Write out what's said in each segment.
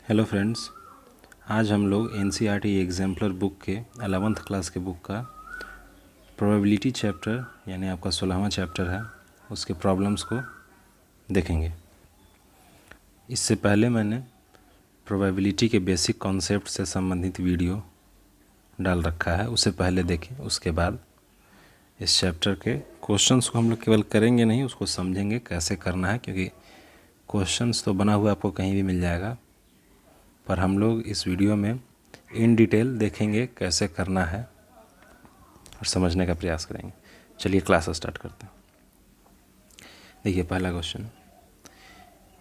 Hello friends, आज हम लोग एनसीईआरटी एग्जाम्पलर बुक के 11th क्लास के बुक का प्रोबेबिलिटी चैप्टर यानी आपका 16वां चैप्टर है उसके प्रॉब्लम्स को देखेंगे। इससे पहले मैंने प्रोबेबिलिटी के बेसिक कॉन्सेप्ट से संबंधित वीडियो डाल रखा है, उसे पहले देखें। उसके बाद इस चैप्टर के क्वेश्चंस को हम लोग केवल करेंगे नहीं, उसको समझेंगे कैसे करना है, क्योंकि क्वेश्चंस तो बना हुआ आपको कहीं भी मिल जाएगा, पर हम लोग इस वीडियो में इन डिटेल देखेंगे कैसे करना है और समझने का प्रयास करेंगे। चलिए क्लास स्टार्ट करते हैं। देखिए पहला क्वेश्चन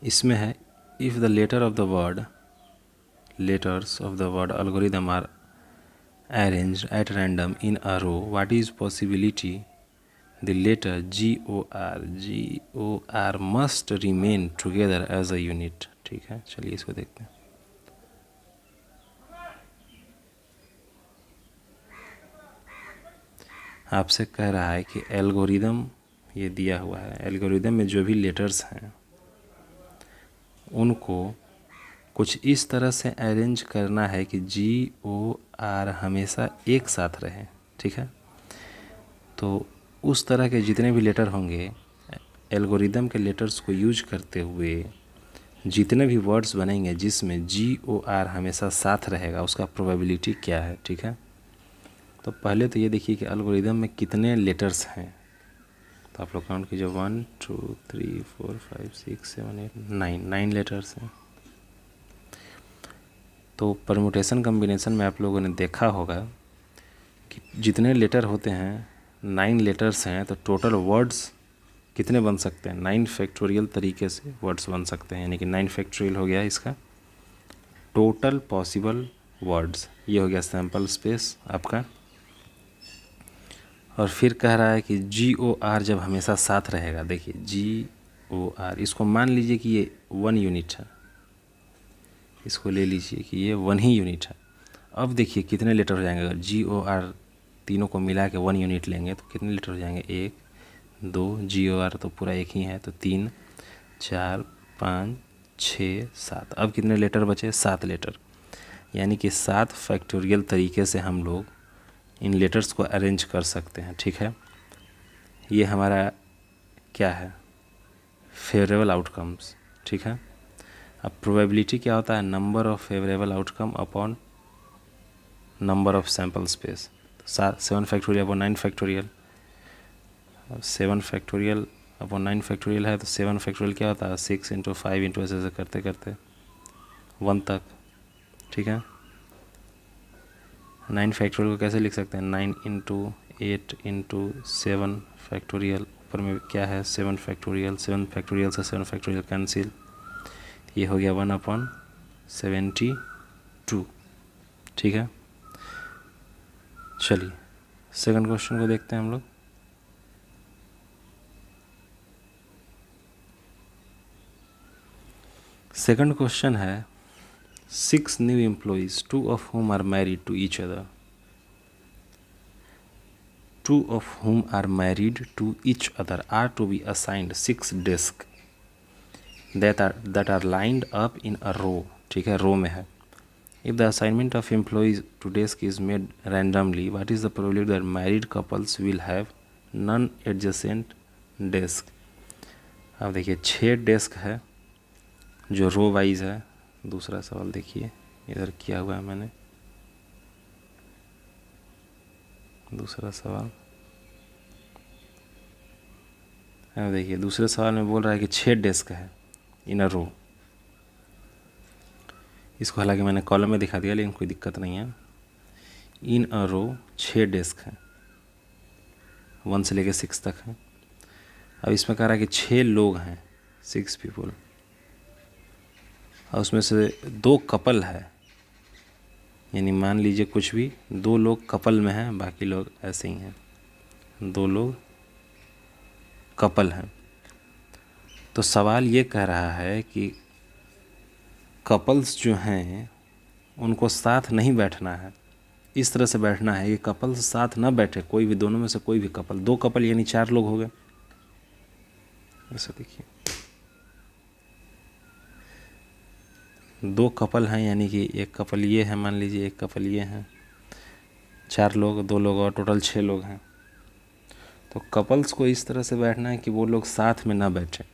इसमें है, if the letters of the word algorithm are arranged at random in a row, what is possibility the letter GOR must remain together as a unit। ठीक है, चलिए इसको देखते हैं। आपसे कह रहा है कि एल्गोरिदम ये दिया हुआ है, एल्गोरिदम में जो भी लेटर्स हैं उनको कुछ इस तरह से अरेंज करना है कि GOR हमेशा एक साथ रहे। ठीक है, तो उस तरह के जितने भी लेटर होंगे एल्गोरिदम के लेटर्स को यूज करते हुए जितने भी वर्ड्स बनेंगे जिसमें GOR हमेशा साथ रहेगा, उसका प्रोबेबिलिटी क्या है। ठीक है, तो पहले तो ये देखिए कि एल्गोरिदम में कितने लेटर्स हैं, तो आप लोग काउंट कीजिए 1 2 3 4 5 6 7 8 9 लेटर्स हैं। तो परमुटेशन कम्बिनेशन में आप लोगों ने देखा होगा कि जितने लेटर होते हैं 9 लेटर्स हैं, तो टोटल वर्ड्स कितने बन सकते हैं, 9 फैक्टोरियल तरीके से वर्ड्स बन सकते हैं, यानी कि 9 फैक्टोरियल हो गया इसका टोटल पॉसिबल वर्ड्स। ये हो गया सैम्पल स्पेस आपका। और फिर कह रहा है कि GOR जब हमेशा साथ रहेगा, देखिए GOR इसको मान लीजिए कि ये 1 यूनिट है, इसको ले लीजिए कि ये 1 ही यूनिट है। अब देखिए कितने लेटर हो जाएंगे, अगर GOR तीनों को मिला के 1 यूनिट लेंगे तो कितने लेटर हो जाएंगे, 1 2 GOR तो पूरा एक ही है, तो 3 4 5 6 7। अब कितने लेटर बचे, 7 लेटर, यानी कि 7 फैक्टोरियल तरीके से हम लोग इन लेटर्स को अरेंज कर सकते हैं। ठीक है, ये हमारा क्या है, फेवरेबल आउटकम्स। ठीक है, अब प्रोबेबिलिटी क्या होता है, number of favourable outcome upon number of sample space. 7 factorial upon 9 factorial, 7 factorial upon 9 factorial है, तो 7 फैक्टोरियल क्या होता है, 6 × 5 × ऐसे करते करते 1 तक। ठीक है, 9 फैक्टोरियल को कैसे लिख सकते हैं, 9 × 8 × 7 फैक्टोरियल, ऊपर में क्या है 7 फैक्टोरियल, 7 फैक्टोरियल से 7 फैक्टोरियल कैंसिल, ये हो गया 1/72। ठीक है, चलिए सेकंड क्वेश्चन को देखते हैं हम लोग। सेकंड क्वेश्चन है, 6 new employees, 2 of whom are married to each other, 2 of whom are married to each other are to be assigned 6 desks that are lined up in a row। ठीक है, रो में है। If the assignment of employees to desk is made randomly, what is the probability that married couples will have non-adjacent desk। अब देखिए 6 desk है जो row wise है। दूसरा सवाल देखिए, इधर किया हुआ है मैंने, दूसरा सवाल। अब देखिए दूसरे सवाल में बोल रहा है कि 6 डेस्क है इन अ रो। इसको हालांकि मैंने कॉलम में दिखा दिया, लेकिन कोई दिक्कत नहीं है। इन अ रो 6 डेस्क हैं, 1 से लेकर 6 तक हैं। अब इसमें कह रहा है कि 6 लोग हैं, 6 पीपल, और उसमें से 2 कपल है, यानी मान लीजिए कुछ भी 2 लोग कपल में हैं, बाकी लोग ऐसे ही हैं, 2 लोग कपल हैं। तो सवाल ये कह रहा है कि कपल्स जो हैं उनको साथ नहीं बैठना है, इस तरह से बैठना है कि कपल्स साथ ना बैठे, कोई भी दोनों में से कोई भी कपल, 2 कपल यानी 4 लोग हो गए। ऐसा देखिए दो कपल हैं, यानी कि एक कपल ये है, मान लीजिए एक कपल ये हैं, 4 लोग, 2 लोग और टोटल 6 लोग हैं। तो कपल्स को इस तरह से बैठना है कि वो लोग साथ में ना बैठें।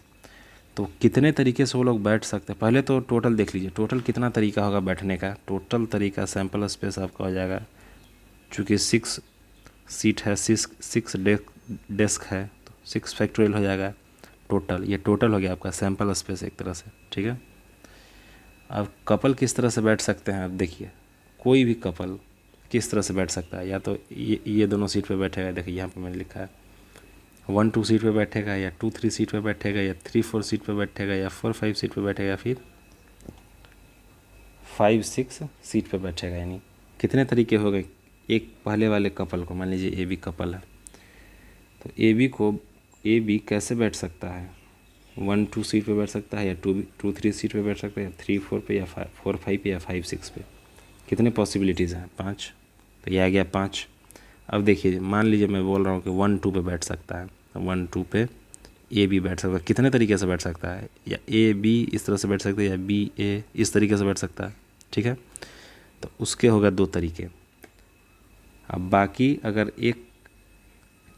तो कितने तरीके से वो लोग बैठ सकते हैं, पहले तो टोटल देख लीजिए, टोटल कितना तरीका होगा बैठने का। टोटल तरीका सैम्पल स्पेस आपका हो जाएगा, चूँकि 6 सीट है, 6 डेस्क है, तो 6 फैक्टोरियल हो जाएगा टोटल। ये टोटल हो गया आपका सैम्पल स्पेस एक तरह से, ठीक है। अब कपल किस तरह से बैठ सकते हैं, अब देखिए कोई भी कपल किस तरह से बैठ सकता है। या तो ये दोनों सीट पे बैठेगा, देखिए यहाँ पे मैंने लिखा है 1 2 सीट पे बैठेगा, या 2 3 सीट पे बैठेगा, या 3 4 सीट पे बैठेगा, या 4 5 सीट पे बैठेगा, या फिर 5 6 सीट पे बैठेगा। यानी कितने तरीके हो गए। एक पहले वाले कपल को मान लीजिए AB कपल है, तो AB कैसे बैठ सकता है, 1 2 सीट पे बैठ सकता है, या 2 3 सीट पे बैठ सकता है, या 3 4 पे, या 4 5 पे, या 5 6 पे। कितने पॉसिबिलिटीज़ हैं, 5। तो ये आ गया 5। अब देखिए मान लीजिए मैं बोल रहा हूँ कि 1 2 पे बैठ सकता है, 1 2 पे AB बैठ सकता है। कितने तरीके से बैठ सकता है, या AB इस तरह से बैठ सकता है, या BA इस तरीके से बैठ सकता है, ठीक है। तो उसके होगा 2 तरीके। अब बाकी अगर एक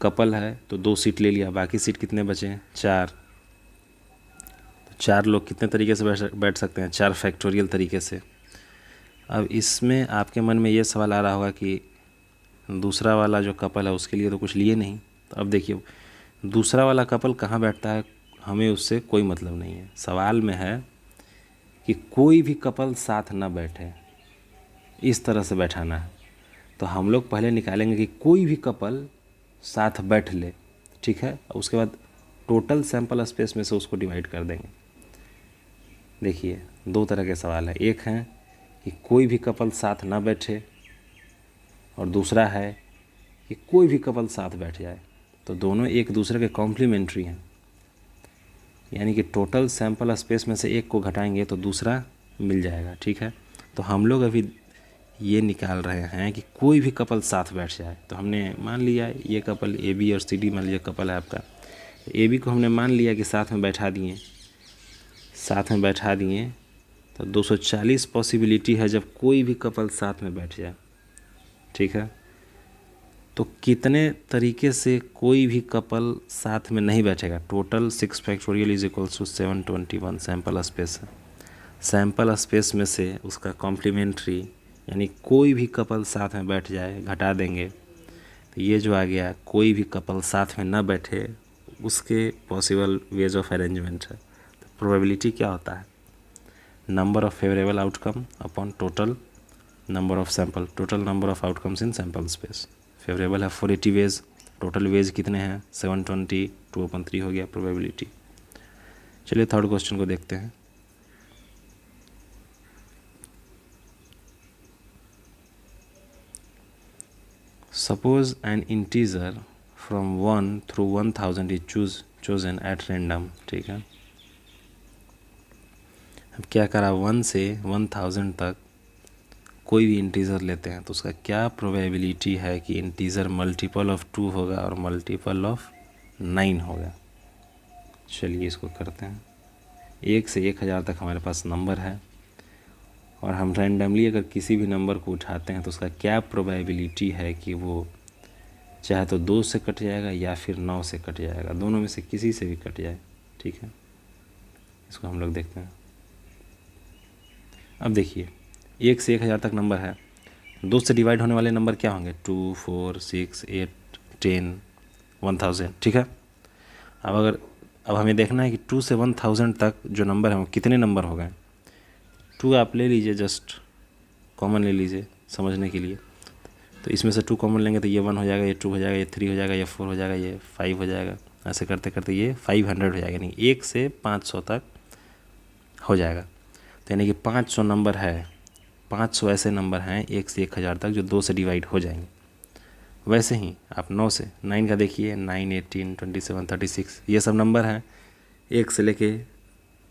कपल है तो 2 सीट ले लिया, बाकी सीट कितने बचे, 4। तो 4 लोग कितने तरीके से बैठ सकते हैं, 4 फैक्टोरियल तरीके से। अब इसमें आपके मन में ये सवाल आ रहा होगा कि दूसरा वाला जो कपल है उसके लिए तो कुछ लिए नहीं। तो अब देखिए दूसरा वाला कपल कहाँ बैठता है, हमें उससे कोई मतलब नहीं है। सवाल में है कि कोई भी कपल साथ ना बैठे, इस तरह से बैठाना है। तो हम लोग पहले निकालेंगे कि कोई भी कपल साथ बैठ ले, ठीक है। उसके बाद टोटल सैंपल स्पेस में से उसको डिवाइड कर देंगे। देखिए 2 तरह के सवाल है, एक है कि कोई भी कपल साथ ना बैठे, और दूसरा है कि कोई भी कपल साथ बैठ जाए। तो दोनों एक दूसरे के कॉम्प्लीमेंट्री हैं, यानी कि टोटल सैंपल स्पेस में से एक को घटाएंगे तो दूसरा मिल जाएगा, ठीक है। तो हम लोग अभी ये निकाल रहे हैं कि कोई भी कपल साथ बैठ जाए। तो हमने मान लिया ये कपल AB और CD मान लिया कपल है आपका, AB को हमने मान लिया कि साथ में बैठा दिए, तो 240 पॉसिबिलिटी है जब कोई भी कपल साथ में बैठ जाए, ठीक है। तो कितने तरीके से कोई भी कपल साथ में नहीं बैठेगा। Total 6 factorial is equals to 721 sample space है। सैंपल स्पेस में से उसका कॉम्प्लीमेंट्री यानी कोई भी कपल साथ में बैठ जाए घटा देंगे, तो ये जो आ गया कोई भी कपल साथ में ना बैठे उसके पॉसिबल वेज ऑफ अरेंजमेंट है। तो प्रोबेबिलिटी क्या होता है, number of favourable outcome upon total number of sample, total number of outcomes in sample space. Favourable है 480 वेज, टोटल वेज कितने हैं 720, 2/3 हो गया प्रोबेबिलिटी। चलिए थर्ड क्वेश्चन को देखते हैं। Suppose an integer from 1 through 1000 is chosen at random, ठीक है। अब क्या करा, 1 से 1000 तक कोई भी इंटीजर लेते हैं तो उसका क्या प्रोबेबिलिटी है कि इंटीजर मल्टीपल ऑफ 2 होगा और मल्टीपल ऑफ 9 होगा। चलिए इसको करते हैं। 1 से 1000 तक हमारे पास नंबर है और हम रैंडमली अगर किसी भी नंबर को उठाते हैं तो उसका क्या प्रोबेबिलिटी है कि वो चाहे तो 2 से कट जाएगा या फिर 9 से कट जाएगा, दोनों में से किसी से भी कट जाए, ठीक है। इसको हम लोग देखते हैं। अब देखिए 1 से 1000 तक नंबर है, 2 से डिवाइड होने वाले नंबर क्या होंगे 2 4 6 8 10 1000, ठीक है। अब हमें देखना है कि 2 से 1000 तक जो नंबर है वो कितने नंबर हो गए। 2 आप ले लीजिए, जस्ट कॉमन ले लीजिए समझने के लिए। तो इसमें से 2 कॉमन लेंगे तो ये 1 हो जाएगा, ये 2 हो जाएगा, ये 3 हो जाएगा, ये 4 हो जाएगा, ये 5 हो जाएगा। ऐसे करते करते ये 500 हो जाएगा, यानी 1 से 500 तक हो जाएगा। तो यानी कि 500 नंबर है, 500 ऐसे नंबर हैं 1 से 1000 तक जो 2 से डिवाइड हो जाएंगे। वैसे ही आप 9 से 9 का देखिए, 9 18 27 36 ये सब नंबर हैं 1 से लेके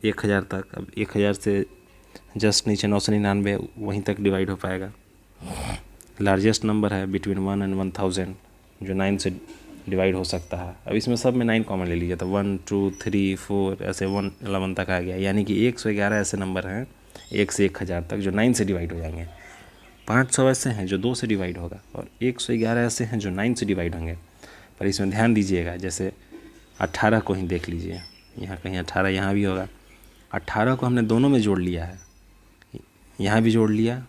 1000 तक। अब 1000 से जस्ट नीचे 999 वहीं तक डिवाइड हो पाएगा। लार्जेस्ट नंबर है बिटवीन 1 and 1000 जो 9 से डिवाइड हो सकता है। अब इसमें सब में 9 कॉमन ले लीजिए तो 1 2 3 4 ऐसे 111 तक आ गया, यानी कि 111 ऐसे नंबर हैं 1 से 1000 तक जो 9 से डिवाइड हो जाएंगे। 500 ऐसे हैं जो 2 से डिवाइड होगा और 111 ऐसे हैं जो 9 से डिवाइड होंगे। पर इसमें ध्यान दीजिएगा, जैसे 18 को ही देख लीजिए, यहाँ कहीं 18 यहाँ भी होगा। 18 को हमने दोनों में जोड़ लिया है, यहाँ भी जोड़ लिया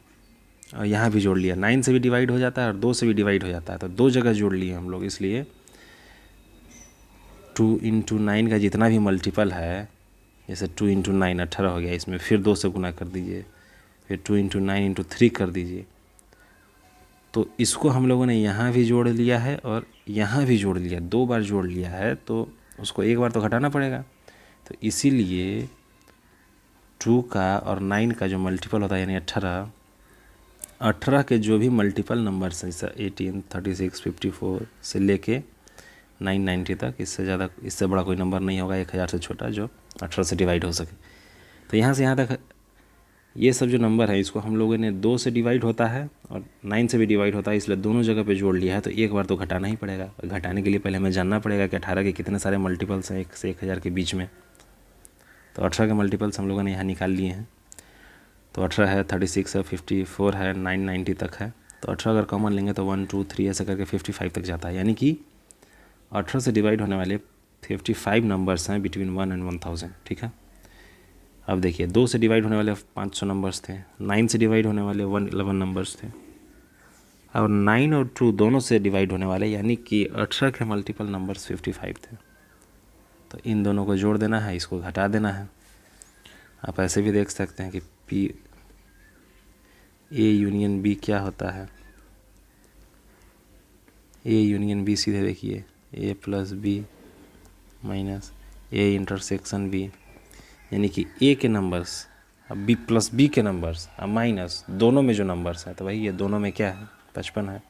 और यहाँ भी जोड़ लिया। 9 से भी डिवाइड हो जाता है और 2 से भी डिवाइड हो जाता है, तो 2 जगह जोड़ लिए हम लोग। इसलिए 2 × 9 का जितना भी मल्टीपल है, जैसे 2 × 9 18 हो गया, इसमें फिर 2 से गुना कर दीजिए, फिर 2 × 9 × 3 कर दीजिए। तो इसको हम लोगों ने यहाँ भी जोड़ लिया है और यहाँ भी जोड़ लिया, 2 बार जोड़ लिया है, तो उसको एक बार तो घटाना पड़ेगा। तो इसीलिए 2 का और 9 का जो मल्टीपल होता है यानी 18 के जो भी मल्टीपल नंबर्स हैं, जैसे 18, 36, 54 से लेके 990 तक, इससे बड़ा कोई नंबर नहीं होगा 1000 से छोटा जो 18 से डिवाइड हो सके। तो यहाँ से यहाँ तक ये सब जो नंबर है इसको हम लोगों ने 2 से डिवाइड होता है और 9 से भी डिवाइड होता है, इसलिए दोनों जगह पे जोड़ लिया है। तो एक बार तो घटाना ही पड़ेगा। घटाने के लिए पहले हमें जानना पड़ेगा कि 18 के कितने सारे मल्टीपल्स हैं 1 से 1000 के बीच में। तो 18 के मल्टीपल्स हम लोगों ने यहाँ निकाल लिए हैं। तो 18 है, 36 है, 54 है, 990 तक है। तो 18 अगर कॉमन लेंगे तो 1, 2, 3 ऐसे करके 55 तक जाता है, यानी कि 18 से डिवाइड होने वाले 55 नंबर्स हैं बिटवीन 1 and 1000। ठीक है, अब देखिए 2 से डिवाइड होने वाले 500 नंबर्स थे, 9 से डिवाइड होने वाले 111 नंबर्स थे, और 9 और 2 दोनों से डिवाइड होने वाले यानी कि 18 के मल्टीपल नंबर्स 55 थे। तो इन दोनों को जोड़ देना है, इसको घटा देना है। आप ऐसे भी देख सकते हैं कि A यूनियन B क्या होता है। A यूनियन B सीधे देखिए A + B - A intersection B, यानी कि A के नंबर्स अब B + B के नंबर्स अब माइनस दोनों में जो नंबर्स हैं, तो भाई ये दोनों में क्या है 55 है।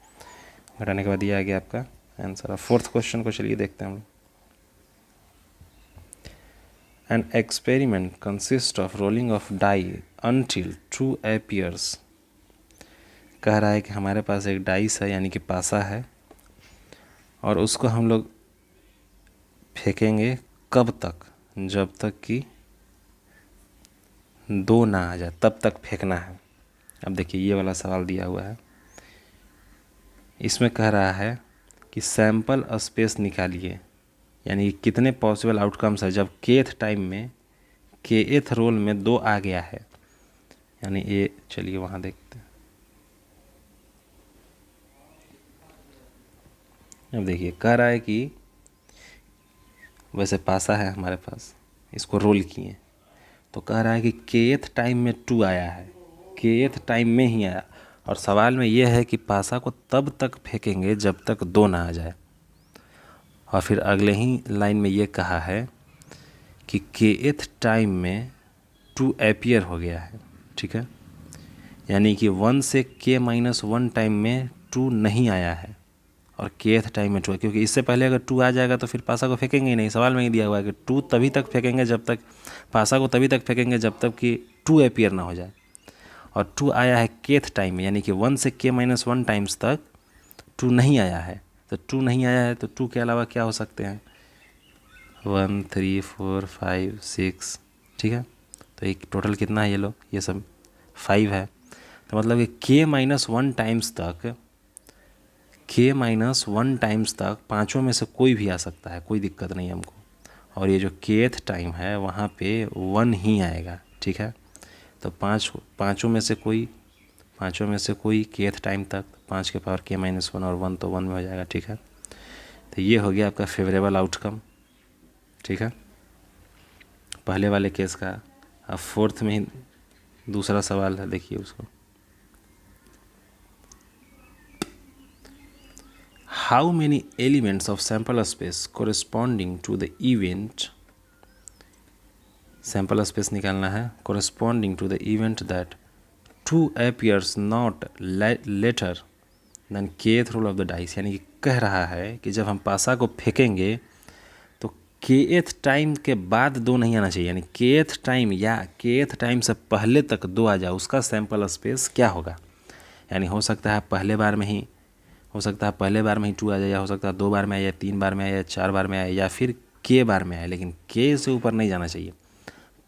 घटाने के बाद ये आ गया आपका आंसर। अब 4th क्वेश्चन को चलिए देखते हैं हम लोग। An experiment consists of rolling of die until true appears। कह रहा है कि हमारे पास एक डाइस है यानी कि पासा है, और उसको हम लोग फेंकेंगे कब तक, जब तक कि 2 ना आ जाए, तब तक फेंकना है। अब देखिए ये वाला सवाल दिया हुआ है, इसमें कह रहा है कि सैंपल स्पेस निकालिए, यानी कितने पॉसिबल आउटकम्स है जब kth टाइम में kth रोल में 2 आ गया है। यानी ये चलिए वहाँ देखते हैं। अब देखिए कह रहा है कि वैसे पासा है हमारे पास, इसको रोल किए, तो कह रहा है कि kth टाइम में 2 आया है, kth टाइम में ही आया, और सवाल में यह है कि पासा को तब तक फेंकेंगे जब तक 2 ना आ जाए। और फिर अगले ही लाइन में ये कहा है कि kth टाइम में 2 अपीयर हो गया है। ठीक है, यानी कि 1 से k-1 टाइम में 2 नहीं आया है और kth टाइम में 2 है, क्योंकि इससे पहले अगर 2 आ जाएगा तो फिर पासा को फेंकेंगे ही नहीं। सवाल में ही दिया हुआ है कि 2 तभी तक फेंकेंगे जब तक, पासा को तभी तक फेंकेंगे जब तक कि 2 अपीयर ना हो जाए, और 2 आया है kth टाइम में, यानी कि 1 से k-1 टाइम्स तक 2 नहीं आया है। तो 2 नहीं आया है तो 2 के अलावा क्या हो सकते हैं 1, 3, 4, 5, 6। ठीक है, तो एक टोटल कितना है, ये लोग ये सब 5 है। तो मतलब कि k-1 टाइम्स तक, k-1 टाइम्स तक पाँचों में से कोई भी आ सकता है, कोई दिक्कत नहीं हमको। और ये जो kth टाइम है वहाँ पे 1 ही आएगा। ठीक है, तो पाँचों में से कोई kth टाइम तक 5 के पावर k-1 और 1 तो 1 में हो जाएगा। ठीक है, तो ये हो गया आपका फेवरेबल आउटकम। ठीक है, पहले वाले केस का। अब 4th में ही दूसरा सवाल है, देखिए उसको। How many elements of sample space corresponding to the event, sample space निकालना है, corresponding to the event that 2 appears not later than kth roll of the dice. यानी कि कह रहा है कि जब हम पासा को फेंकेंगे तो kth टाइम के बाद 2 नहीं आना चाहिए, यानी kth टाइम या kth टाइम से पहले तक 2 आ जाए, उसका सैंपल स्पेस क्या होगा। यानी हो सकता है पहले बार में ही 2 आ जाए, या हो सकता है 2 बार में आए, या 3 बार में आए, या 4 बार में आए, या फिर k बार में आए, लेकिन k से ऊपर नहीं जाना चाहिए।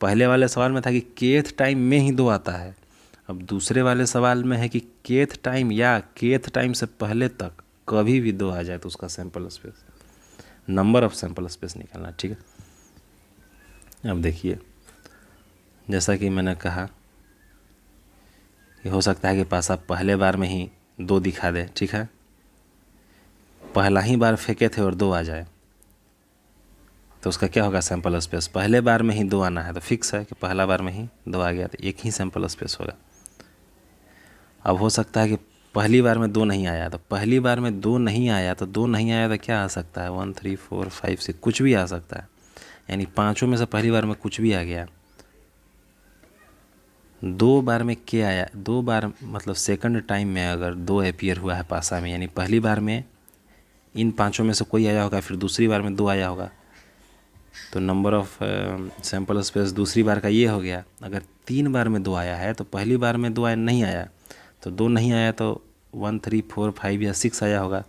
पहले वाले सवाल में था कि केथ टाइम में ही 2 आता है, अब दूसरे वाले सवाल में है कि केथ टाइम या केथ टाइम से पहले तक कभी भी 2 आ जाए तो उसका sample space, number of sample space निकालना। ठीक है, अब देखिए जैसा कि मैंने कहा कि हो सकता है कि पासा पहले बार में ही 2 दिखा दे। ठीक है, पहला ही बार फेंके थे और 2 आ जाए तो उसका क्या होगा सैंपल स्पेस, पहले बार में ही 2 आना है तो फिक्स है कि पहला बार में ही 2 आ गया तो एक ही सैंपल स्पेस होगा। अब हो सकता है कि पहली बार में 2 नहीं आया, तो पहली बार में 2 नहीं आया तो 2 नहीं आया तो क्या आ सकता है 1 3 4 5 6 कुछ भी आ सकता है, यानी पाँचों में से पहली बार में कुछ भी आ गया। 2 बार में क्या आया, 2 बार मतलब सेकंड टाइम में अगर 2 अपीयर हुआ है पासा में, यानी पहली बार में इन पाँचों में से कोई आया होगा, फिर दूसरी बार में 2 आया होगा, तो नंबर ऑफ सैंपल स्पेस दूसरी बार का ये हो गया। अगर 3 बार में 2 आया है तो पहली बार में 2 नहीं आया, तो 2 नहीं आया तो 1 3 4 5 या 6 आया होगा,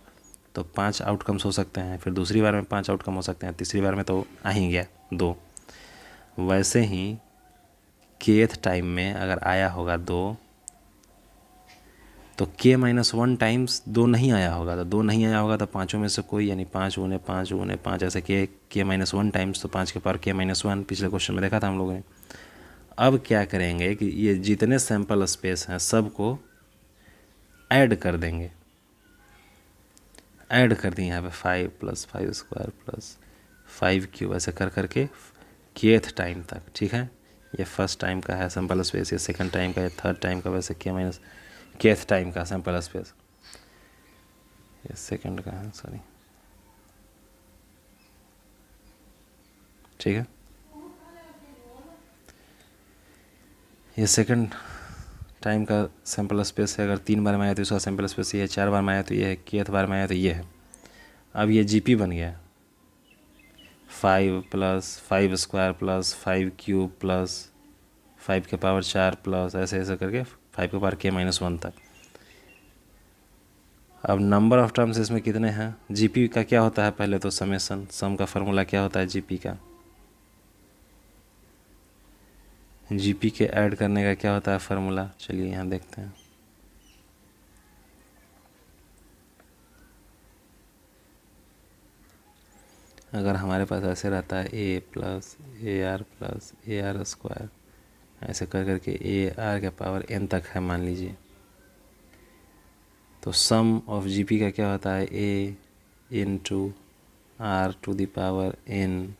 तो 5 आउटकम्स हो सकते हैं, फिर दूसरी बार में 5 आउटकम हो सकते हैं, तीसरी बार में तो आ ही गया 2। वैसे ही केथ टाइम में अगर आया होगा 2 तो k-1 टाइम्स 2 नहीं आया होगा, तो 2 नहीं आया होगा तो पाँचों में से कोई, यानी 5 गुने 5 गुने 5 ऐसे k-1 टाइम्स, तो 5 के पावर k-1 पिछले क्वेश्चन में देखा था हम लोगों ने। अब क्या करेंगे कि ये जितने सैंपल स्पेस हैं सबको ऐड कर देंगे, ऐड कर दिए यहाँ पे 5 + 5 स्क्वायर प्लस 5 क्यूब ऐसे कर करके केथ टाइम तक। ठीक है, ये फर्स्ट टाइम का है सैंपल स्पेस, ये सेकंड टाइम का, ये थर्ड टाइम का, वैसे केथ टाइम का सैंपल स्पेस, ये सेकंड का है, सॉरी। ठीक है, ये सेकंड टाइम का सैंपल स्पेस है, अगर 3 बार में आया तो इसका सैंपल स्पेस ये है, 4 बार में आया तो ये है, केथ बार में आया तो ये है। अब ये जीपी बन गया 5 + 5 स्क्वायर प्लस 5 क्यूब प्लस 5 के पावर 4 प्लस ऐसे ऐसे करके 5 के पावर k-1 तक। अब नंबर ऑफ टर्म्स इसमें कितने हैं, जीपी का क्या होता है, पहले तो समेसन, सम का फार्मूला क्या होता है जीपी का, जीपी के ऐड करने का क्या होता है फार्मूला, चलिए यहाँ देखते हैं। अगर हमारे पास ऐसे रहता है a + AR ऐसे कर करके AR के पावर n तक है मान लीजिए, तो सम ऑफ जीपी का क्या होता है a × R⁴ n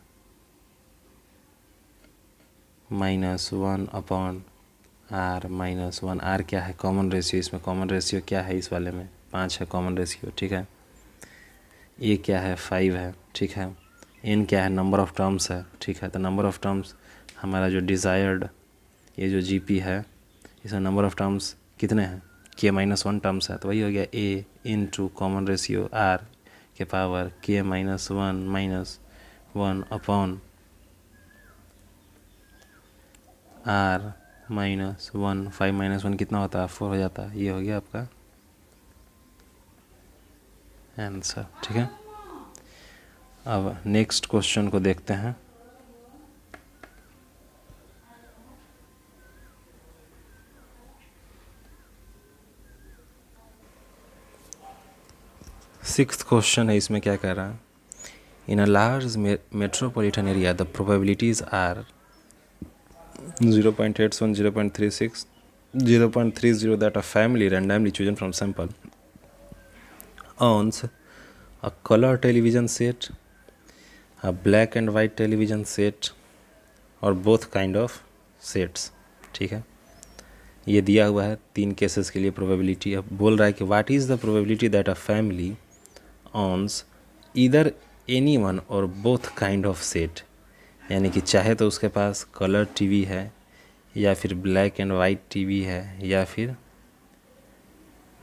-1/r -1। r क्या है कॉमन रेशियो, इसमें कॉमन रेशियो क्या है, इस वाले में 5 है कॉमन रेशियो। ठीक है, a क्या है 5 है। ठीक है, n क्या है नंबर ऑफ टर्म्स है। ठीक है, तो नंबर ऑफ टर्म्स हमारा जो डिज़ायर्ड ये जो जीपी है इसमें नंबर ऑफ टर्म्स कितने हैं k-1 टर्म्स है, तो वही हो गया a × कॉमन रेशियो r के पावर k-1 -1/r -1। 5 - 1 कितना होता है 4 हो जाता है, ये हो गया आपका आंसर। ठीक है, अब नेक्स्ट क्वेश्चन को देखते हैं। सिक्स्थ क्वेश्चन है, इसमें क्या कह रहा है, in a large metropolitan area the probabilities are 0.81, 0.36, 0.30 that a family randomly chosen from sample owns a color television set, a black and white television set और both kind of sets। ठीक है, ये दिया हुआ है 3 केसेस के लिए probability. अब बोल रहा है कि what is the probability that a family owns either any one or both kind of set, यानी कि चाहे तो उसके पास कलर टीवी है या फिर ब्लैक एंड वाइट टीवी है या फिर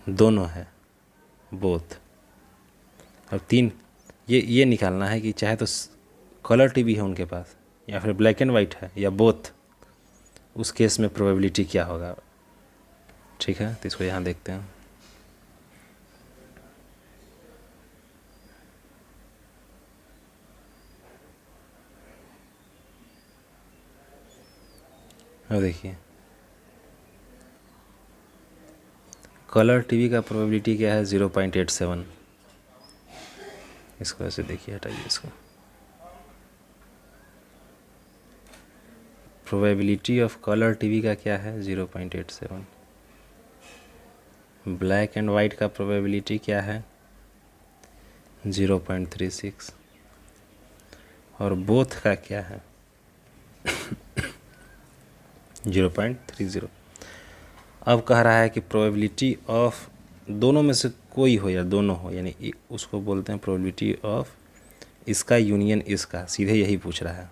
दोनों है बोथ। और 3 ये निकालना है कि चाहे तो कलर टीवी है उनके पास या फिर ब्लैक एंड वाइट है या बोथ, उस केस में प्रोबेबिलिटी क्या होगा। ठीक है, तो इसको यहाँ देखते हैं। अब देखिए कलर टीवी का प्रोबेबिलिटी क्या है 0.87। इसको ऐसे देखिए, हटाइए इसको। प्रोबेबिलिटी ऑफ कलर टीवी का क्या है 0.87। ब्लैक एंड वाइट का प्रोबेबिलिटी क्या है 0.36 और बोथ का क्या है 0.30। अब कह रहा है कि प्रोबेबिलिटी ऑफ दोनों में से कोई हो या दोनों हो, यानी उसको बोलते हैं प्रोबेबिलिटी ऑफ इसका यूनियन इसका, सीधे यही पूछ रहा है।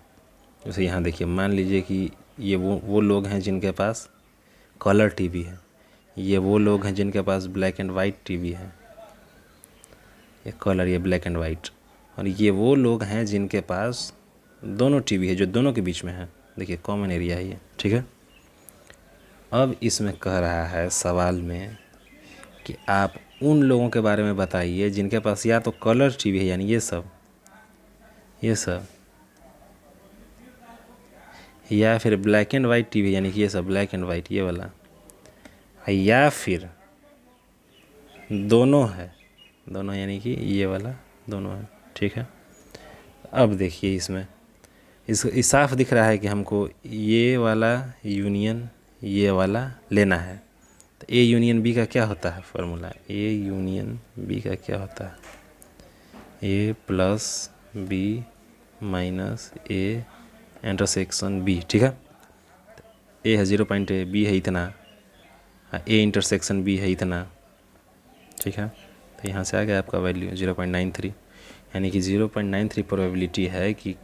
जैसे यहाँ देखिए, मान लीजिए कि ये वो लोग हैं जिनके पास कलर टीवी है, ये वो लोग हैं जिनके पास ब्लैक एंड वाइट टीवी है, ये कलर ये ब्लैक एंड वाइट, और ये वो लोग हैं जिनके पास दोनों टीवी है, जो दोनों के बीच में है। देखिए कॉमन एरिया है ये, ठीक है। अब इसमें कह रहा है सवाल में कि आप उन लोगों के बारे में बताइए जिनके पास या तो कलर टीवी है, यानी ये सब या फिर ब्लैक एंड वाइट टीवी, यानी कि ये सब ब्लैक एंड वाइट ये वाला, या फिर दोनों है, दोनों यानी कि ये वाला दोनों है, ठीक है। अब देखिए इसमें इस साफ दिख रहा है कि हमको ये वाला यूनियन ये वाला लेना है। तो ए यूनियन बी का क्या होता है फॉर्मूला, ए यूनियन बी का क्या होता है, A plus B minus A intersection B, ठीक है। ए है 0 पॉइंट ए, बी है इतना, ए इंटरसेक्शन बी है इतना, ठीक है। तो यहाँ से आ गया आपका वैल्यू 0.93, यानी कि 0.93 प्रोबेबिलिटी है कि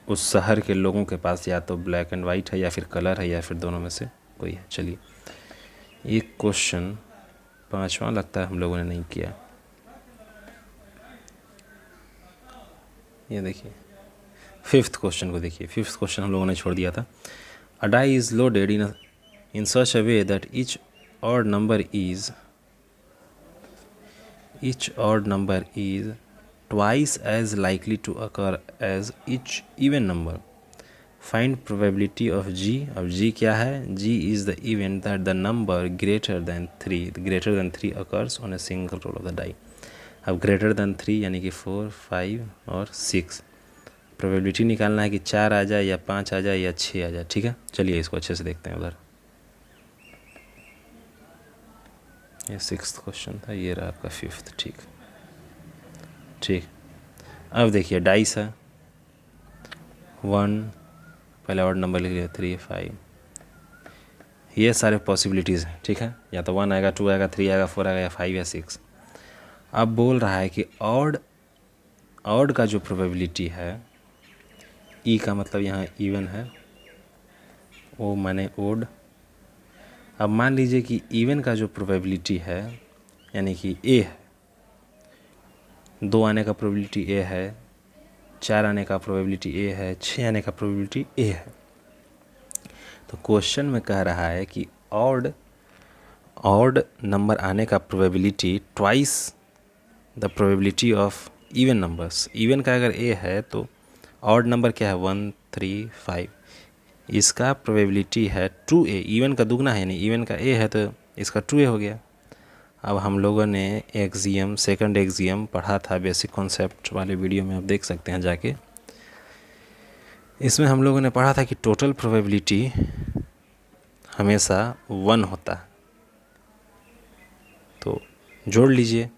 उस शहर के लोगों के पास या तो ब्लैक एंड वाइट है या फिर कलर है या फिर दोनों में से कोई है। चलिए एक क्वेश्चन 5वां लगता है हम लोगों ने नहीं किया, ये देखिए 5th क्वेश्चन को देखिए। 5th क्वेश्चन हम लोगों ने छोड़ दिया था। A die is loaded in such a way that each odd number is twice as likely to occur as each even number. Find probability of G. अब G क्या है, G is the event that the number greater than 3 occurs on a single roll of the die. अब greater than 3 यानी कि 4, 5 और 6। Probability निकालना है कि 4 आ जाए या 5 आ जाए या 6 आ जाए, ठीक है। चलिए इसको अच्छे से देखते हैं उधर। ये 6th क्वेश्चन था, ये रहा आपका 5th, ठीक। अब देखिए डाइस है 1, पहले ऑड नंबर लिख लिया 3, 5, ये सारे पॉसिबिलिटीज़ हैं, ठीक है। या तो 1 आएगा, 2 आएगा, 3 आएगा, 4 आएगा या 5 या 6। अब बोल रहा है कि ऑड का जो प्रोबेबिलिटी है, ई का मतलब यहाँ इवन है, ओ माने ओड। अब मान लीजिए कि इवन का जो प्रोबेबिलिटी है यानी कि ए है, 2 आने का प्रोबेबिलिटी ए है, 4 आने का प्रोबेबिलिटी ए है, 6 आने का प्रोबेबिलिटी ए है। तो क्वेश्चन में कह रहा है कि ऑड नंबर आने का probability twice the probability of even numbers. Even का अगर ए है तो ऑड नंबर क्या है 1, 3, 5, इसका प्रोबेबिलिटी है 2a। इवन का दुगना है, यानी इवन का a है तो इसका 2a हो गया। अब हम लोगों ने एक्सियम, सेकंड एक्सियम पढ़ा था, बेसिक कॉन्सेप्ट वाले वीडियो में आप देख सकते हैं जाके। इसमें हम लोगों ने पढ़ा था कि टोटल प्रोबेबिलिटी हमेशा 1 होता है। तो जोड़ लीजिए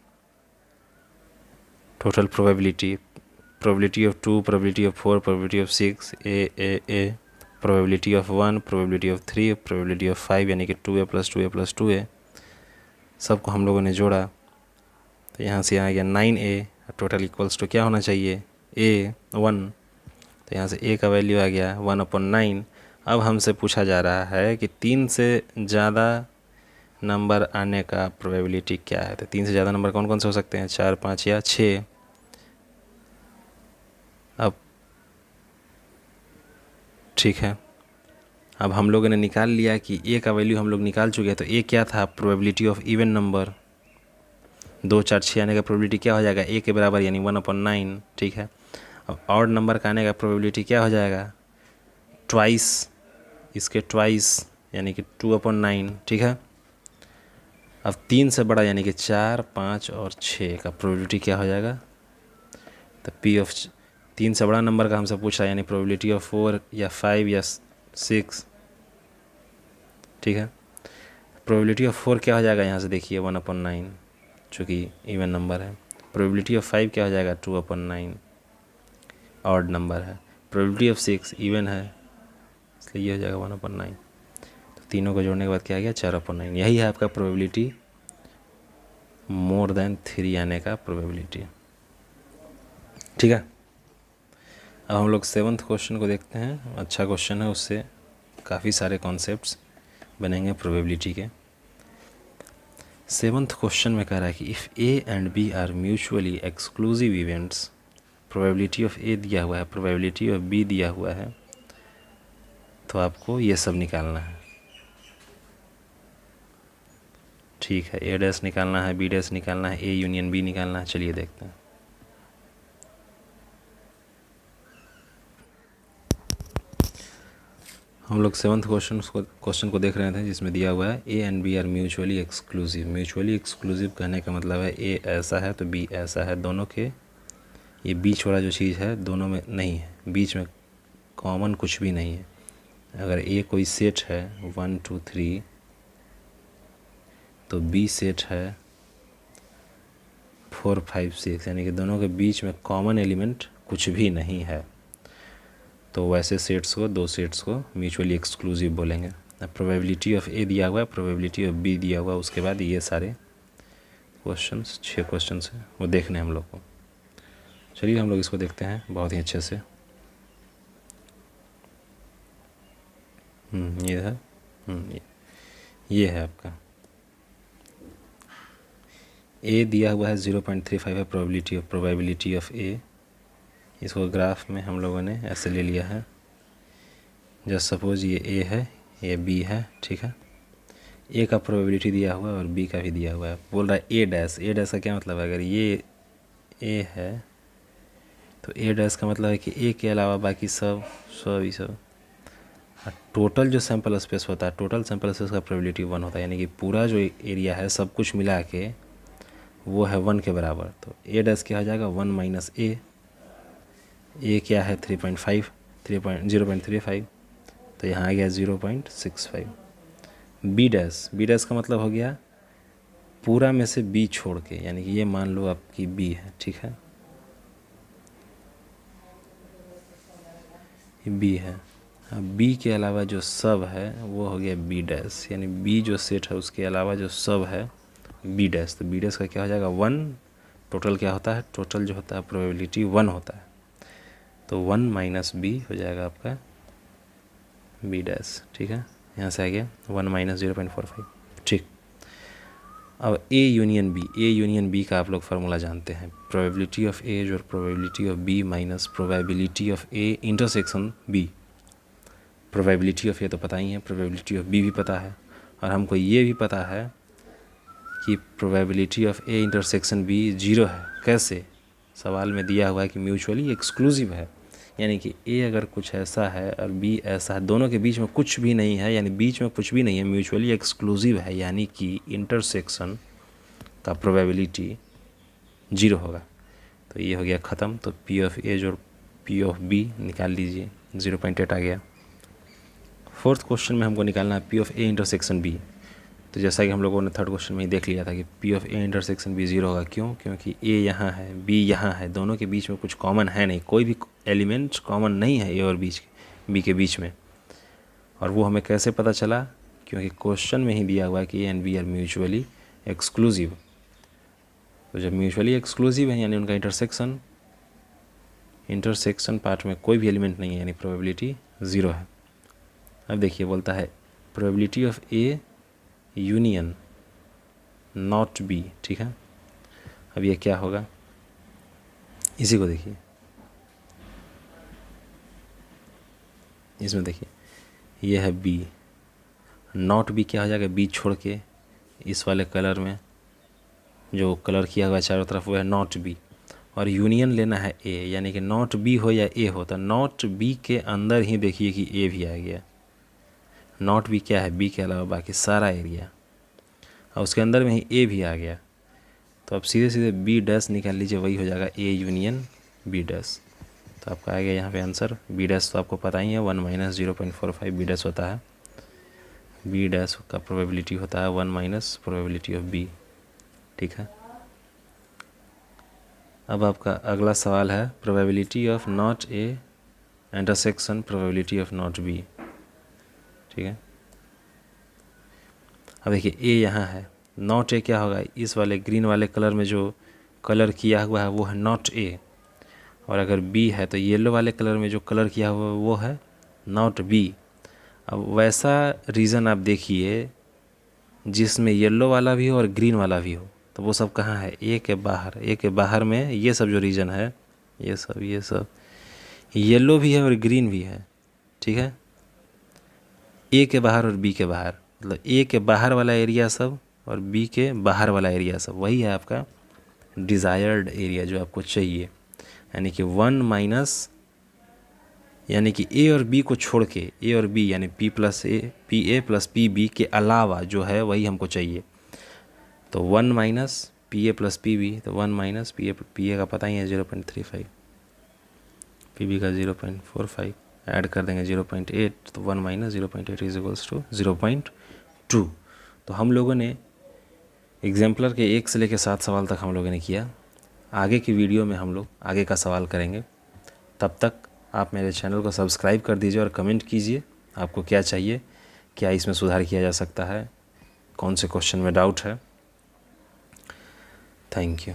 total probability of 2, probability of 4, probability of 6, A, probability of 1, probability of 3, probability of 5, यानी कि 2a + 2a + 2a, सबको हम लोगों ने जोड़ा तो यहाँ से आ गया 9a। टोटल इक्वल्स टू क्या होना चाहिए, a 1, तो यहाँ से a का वैल्यू आ गया 1/9। अब हमसे पूछा जा रहा है कि 3 से ज़्यादा नंबर आने का प्रोबेबिलिटी क्या है। तो 3 से ज़्यादा नंबर कौन कौन से हो सकते हैं, 4, 5 या 6। अब ठीक है, अब हम लोगों ने निकाल लिया कि a का वैल्यू हम लोग निकाल चुके हैं। तो a क्या था, प्रोबेबिलिटी ऑफ इवन नंबर, 2, 4, 6 आने का प्रोबेबिलिटी क्या हो जाएगा, a के बराबर यानी 1/9, ठीक है। अब ऑड नंबर का आने का प्रोबेबिलिटी क्या हो जाएगा, ट्वाइस इसके ट्वाइस यानी कि 2/9, ठीक है। अब 3 से बड़ा यानी कि 4, 5 और 6 का प्रोबेबिलिटी क्या हो जाएगा, तो पी ऑफ 3 से बड़ा नंबर का हमसे पूछ रहा है, यानी प्रोबेबिलिटी ऑफ 4 या 5 या 6, ठीक है। प्रोबेबिलिटी ऑफ 4 क्या हो जाएगा, यहाँ से देखिए 1/9, चूँकि इवन नंबर है। प्रोबेबिलिटी ऑफ 5 क्या हो जाएगा, 2/9, ऑड नंबर है। प्रोबेबिलिटी ऑफ 6 इवन है, इसलिए ये हो जाएगा 1/9। तो तीनों को जोड़ने के बाद क्या आ गया, 4/9। यही है आपका प्रोबेबिलिटी मोर देन 3 आने का प्रोबेबिलिटी, ठीक है। अब हम लोग 7th क्वेश्चन को देखते हैं। अच्छा क्वेश्चन है, उससे काफ़ी सारे कॉन्सेप्ट्स बनेंगे प्रोबेबिलिटी के। 7th क्वेश्चन में कह रहा है कि if A and B are mutually exclusive events, probability of A दिया हुआ है, प्रोबेबिलिटी ऑफ बी दिया हुआ है, तो आपको ये सब निकालना है, ठीक है। ए डैश निकालना है, बी डैश निकालना है, ए यूनियन बी निकालना है। चलिए देखते हैं। हम लोग 7th क्वेश्चन को देख रहे थे, जिसमें दिया हुआ है a and B are mutually exclusive. Mutually exclusive कहने का मतलब है ए ऐसा है तो बी ऐसा है, दोनों के ये बीच वाला जो चीज़ है दोनों में नहीं है, बीच में कॉमन कुछ भी नहीं है। अगर ए कोई सेट है 1 2 3, तो बी सेट है 4 5 6, यानी कि दोनों के बीच में कॉमन एलिमेंट कुछ भी नहीं है। तो वैसे सेट्स को, दो सेट्स को म्यूचुअली एक्सक्लूसिव बोलेंगे। अब प्रोबेबिलिटी ऑफ ए दिया हुआ है, प्रोबेबिलिटी ऑफ बी दिया हुआ है, उसके बाद ये सारे क्वेश्चंस, 6 क्वेश्चंस हैं, वो देखने हम लोग को। चलिए हम लोग इसको देखते हैं बहुत ही अच्छे से। ये है, ये है आपका ए दिया हुआ है 0.35 है प्रोबेबिलिटी ऑफ ए। इसको ग्राफ में हम लोगों ने ऐसे ले लिया है, जस्ट सपोज ये ए है, ये बी है, ठीक है। ए का प्रोबेबिलिटी दिया हुआ है और बी का भी दिया हुआ है। बोल रहा है ए डैश, ए डैश का क्या मतलब है, अगर ये ए है तो ए डैश का मतलब है कि ए के अलावा बाकी सब ही सब। टोटल जो सैंपल स्पेस होता है, टोटल सैंपल स्पेस का प्रोबेबिलिटी 1 होता है, यानी कि पूरा जो एरिया है सब कुछ मिला के वो है 1 के बराबर। तो ए डैश क्या हो जाएगा, 1 माइनस ए क्या है 3.5, 0.35, तो यहाँ आ गया 0.65। बी डैश का मतलब हो गया पूरा में से बी छोड़ के, यानी कि ये मान लो आपकी बी है, ठीक है, बी है। अब बी के अलावा जो सब है वो हो गया बी डैश, यानी बी जो सेट है उसके अलावा जो सब है बी डैश। तो बी डैश का क्या हो जाएगा 1, टोटल क्या होता है, टोटल जो होता है प्रोबेबिलिटी 1 होता है, तो 1 माइनस बी हो जाएगा आपका बी डैश, ठीक है। यहाँ से आ गया 1 माइनस 0.45, ठीक। अब ए यूनियन बी का आप लोग फार्मूला जानते हैं, प्रोबेबिलिटी ऑफ ए और probability of B minus probability of A intersection B. Probability of A तो पता ही है, प्रोबेबिलिटी ऑफ बी भी पता है, और हमको ये भी पता है कि probability of A intersection b 0 है। कैसे, सवाल में दिया हुआ है कि म्यूचुअली एक्सक्लूसिव है, यानी कि ए अगर कुछ ऐसा है और बी ऐसा है, दोनों के बीच में कुछ भी नहीं है, यानी बीच में कुछ भी नहीं है, म्यूचुअली एक्सक्लूसिव है, यानी कि इंटरसेक्शन का प्रोबेबिलिटी 0 होगा। तो ये हो गया ख़त्म। तो पी ऑफ ए और पी ऑफ बी निकाल लीजिए, 0.8 आ गया। 4th क्वेश्चन में हमको निकालना है p of A intersection b. तो जैसा कि हम लोगों ने 3rd क्वेश्चन में ही देख लिया था कि p of A intersection b 0 होगा। क्यों, क्योंकि ए यहाँ है, बी यहाँ है, दोनों के बीच में कुछ कॉमन है नहीं, कोई भी एलिमेंट कॉमन नहीं है ए और बी के बीच में। और वो हमें कैसे पता चला, क्योंकि क्वेश्चन में ही दिया हुआ है कि a and B are mutually exclusive. तो जब म्यूचुअली एक्सक्लूसिव है यानी उनका इंटरसेक्शन पार्ट में कोई भी एलिमेंट नहीं है, यानी प्रोबेबिलिटी 0 है। अब देखिए बोलता है probability of A union not be, ठीक है। अब ये क्या होगा, इसी को देखिए, इसमें देखिए ये है बी, नॉट बी क्या हो जाएगा, बी छोड़ के इस वाले कलर में जो कलर किया हुआ है चारों तरफ वो है नॉट बी, और यूनियन लेना है ए, यानी कि नॉट बी हो या ए हो, तो नॉट बी के अंदर ही देखिए कि ए भी आ गया, नॉट बी क्या है, बी के अलावा बाकी सारा एरिया, और उसके अंदर में ही ए भी आ गया, तो आप सीधे सीधे बी डैश निकाल लीजिए, वही हो जाएगा ए यूनियन बी डैश। तो आपका आ गया यहाँ पे आंसर बी डैश। तो आपको पता ही है 1 - 0.45 बी डैश होता है, बी डैश का प्रोबेबिलिटी होता है 1 - प्रोबेबिलिटी ऑफ बी। ठीक है, अब आपका अगला सवाल है probability of not A intersection probability of not be. ठीक है, अब देखिए ए यहाँ है, नॉट ए क्या होगा, इस वाले ग्रीन वाले कलर में जो कलर किया हुआ है वो है नॉट ए, और अगर बी है तो येलो वाले कलर में जो कलर किया हुआ है वो है नॉट बी। अब वैसा रीज़न आप देखिए जिसमें येलो वाला भी हो और ग्रीन वाला भी हो, तो वो सब कहाँ है, ए के बाहर। ए के बाहर में ये सब जो रीजन है, ये सब येलो भी है और ग्रीन भी है। ठीक है, ए के बाहर और बी के बाहर, मतलब ए के बाहर वाला एरिया सब और बी के बाहर वाला एरिया सब, वही है आपका डिज़ायर्ड एरिया जो आपको चाहिए। यानी कि 1 माइनस, यानी कि ए और बी को छोड़ के, ए और बी यानी p a plus p b के अलावा जो है वही हमको चाहिए। तो 1 minus p a plus p b, तो 1 माइनस पी ए का पता ही है 0.35, पी बी का 0.45, ऐड कर देंगे 0.8, तो 1 - 0.8 इज इक्वल्स टू 0.2। तो हम लोगों ने एग्जाम्पलर के 1 से लेकर 7 सवाल तक हम लोगों ने किया। आगे की वीडियो में हम लोग आगे का सवाल करेंगे। तब तक आप मेरे चैनल को सब्सक्राइब कर दीजिए और कमेंट कीजिए आपको क्या चाहिए, क्या इसमें सुधार किया जा सकता है, कौन से क्वेश्चन में डाउट है। Thank you.